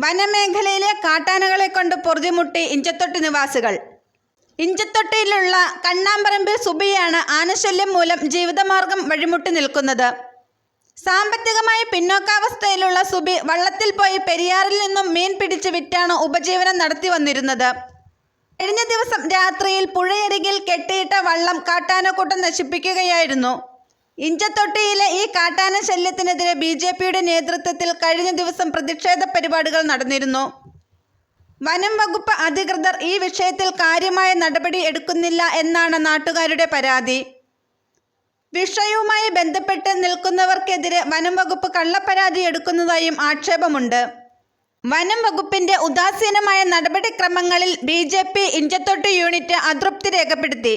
വനമേഖലയിലെ കാട്ടാനകളെ കൊണ്ട് പൊറുതിമുട്ടി ഇഞ്ചത്തൊട്ടി നിവാസികൾ. ഇഞ്ചത്തൊട്ടിയിലുള്ള കണ്ണാമ്പറമ്പിൽ സുബിയാണ് ആനശല്യം മൂലം ജീവിതമാർഗം വഴിമുട്ടി നിൽക്കുന്നത്. സാമ്പത്തികമായി പിന്നോക്കാവസ്ഥയിലുള്ള സുബി വള്ളത്തിൽ പോയി പെരിയാറിൽ നിന്നും മീൻ പിടിച്ച് വിറ്റാണ് ഉപജീവനം നടത്തി വന്നിരുന്നത്. കഴിഞ്ഞ ദിവസം രാത്രിയിൽ പുഴയരികിൽ കെട്ടിയിട്ട വള്ളം കാട്ടാനക്കൂട്ടം നശിപ്പിക്കുകയായിരുന്നു. ഇഞ്ചത്തൊട്ടിയിലെ ഈ കാട്ടാന ശല്യത്തിനെതിരെ BJPയുടെ നേതൃത്വത്തിൽ കഴിഞ്ഞ ദിവസം പ്രതിഷേധ പരിപാടികൾ നടന്നിരുന്നു. വനം വകുപ്പ് അധികൃതർ ഈ വിഷയത്തിൽ കാര്യമായ നടപടി എടുക്കുന്നില്ല എന്നാണ് നാട്ടുകാരുടെ പരാതി. വിഷയവുമായി ബന്ധപ്പെട്ട് നിൽക്കുന്നവർക്കെതിരെ വനം വകുപ്പ് കള്ളപ്പരാതി എടുക്കുന്നതായും ആക്ഷേപമുണ്ട്. വനം വകുപ്പിന്റെ ഉദാസീനമായ നടപടിക്രമങ്ങളിൽ BJP ഇഞ്ചത്തൊട്ടി യൂണിറ്റ് അതൃപ്തി രേഖപ്പെടുത്തി.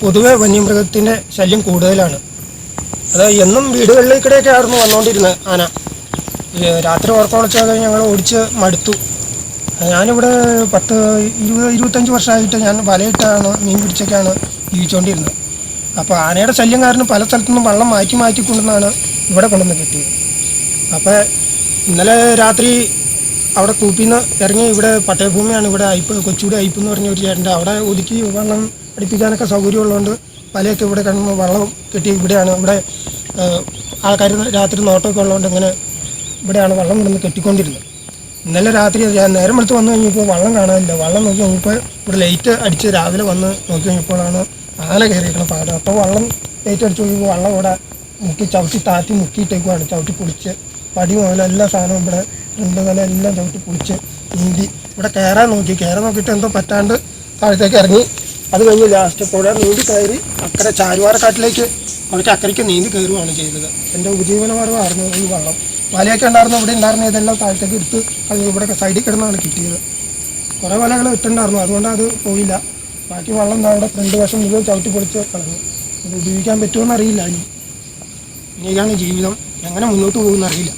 പൊതുവെ വന്യമൃഗത്തിന്റെ ശല്യം കൂടുതലാണ്. അത് എന്നും വീടുകളിലേക്കിടെയൊക്കെ ആയിരുന്നു വന്നുകൊണ്ടിരുന്നത് ആന. രാത്രി ഉറക്കമുളച്ചത് ഞങ്ങൾ ഓടിച്ച് മടുത്തു. ഞാനിവിടെ 10-25 വർഷമായിട്ട് ഞാൻ വലയിട്ടാണ് മീൻ പിടിച്ചൊക്കെയാണ് ജീവിച്ചുകൊണ്ടിരുന്നത്. അപ്പോൾ ആനയുടെ ശല്യം കാരണം പല സ്ഥലത്തുനിന്നും വെള്ളം മാറ്റി കൊണ്ടുവന്നാണ് ഇവിടെ കൊണ്ടുവന്ന് കിട്ടിയത്. അപ്പോൾ ഇന്നലെ രാത്രി അവിടെ കൂപ്പിന്ന് ഇറങ്ങി ഇവിടെ പട്ടയഭൂമിയാണ്, ഇവിടെ കൊച്ചൂടി അയ്പ് എന്ന് പറഞ്ഞ ഒരു ചേട്ടൻ്റെ അവിടെ ഒതുക്കി വെള്ളം അടിപ്പിക്കാനൊക്കെ സൗകര്യമുള്ളതുകൊണ്ട് വലയൊക്കെ ഇവിടെ കിടന്ന് വെള്ളം കെട്ടി ഇവിടെയാണ്. ഇവിടെ ആൾക്കാർ രാത്രി നോട്ടമൊക്കെ ഉള്ളതുകൊണ്ട് ഇങ്ങനെ ഇവിടെയാണ് വെള്ളം കൊണ്ടുവന്ന് കെട്ടിക്കൊണ്ടിരുന്നത്. ഇന്നലെ രാത്രി ഞാൻ നേരം എടുത്ത് വന്നു കഴിഞ്ഞപ്പോൾ വെള്ളം കാണാനില്ല. വെള്ളം നോക്കി കഴിഞ്ഞപ്പോൾ ഇവിടെ ലൈറ്റ് അടിച്ച് രാവിലെ വന്ന് നോക്കി കഴിഞ്ഞപ്പോഴാണ് ആന കയറിയിരിക്കണം പാട്. അപ്പോൾ വെള്ളം ലൈറ്റ് അടിച്ച് നോക്കിയപ്പോൾ വെള്ളം ഇവിടെ ചവിട്ടി താത്തി മുക്കിയിട്ടേക്കുവാണ്. ചവിട്ടി പൊളിച്ച് പടി മുതൽ എല്ലാ സാധനവും ഇവിടെ 2 നില എല്ലാം ചവിട്ടി പൊളിച്ച് നീന്തി ഇവിടെ കയറാൻ നോക്കിയിട്ട് എന്തോ പറ്റാണ്ട് താഴത്തേക്ക് ഇറങ്ങി. അത് കഴിഞ്ഞ് ലാസ്റ്റ് പുഴ നീന്തി കയറി അക്കരെ ചാരുവാരക്കാട്ടിലേക്ക് കുറച്ച് അക്കരയ്ക്ക് നീന്തി കയറുകയാണ് ചെയ്തത്. എൻ്റെ ഉപജീവനമാർഗ്ഗമായിരുന്നു ഈ വെള്ളം. വലയൊക്കെ ഉണ്ടായിരുന്നു, ഇവിടെ ഉണ്ടായിരുന്ന ഇതെല്ലാം താഴത്തേക്ക് എടുത്ത് അത് ഇവിടെ സൈഡിൽ കിടന്നാണ് കിട്ടിയത്. കുറേ വലകൾ ഇട്ടുണ്ടായിരുന്നു, അതുകൊണ്ട് അത് പോയില്ല. ബാക്കി വെള്ളം അവിടെ ഫ്രണ്ട് വശം മുഴുവൻ ചവിട്ടി പൊളിച്ച് കളഞ്ഞു. ഇത് ഉപയോഗിക്കാൻ പറ്റുമോ എന്നറിയില്ല. ഇനിയാണ് ജീവിതം എങ്ങനെ മുന്നോട്ട് പോകുമെന്നറിയില്ല.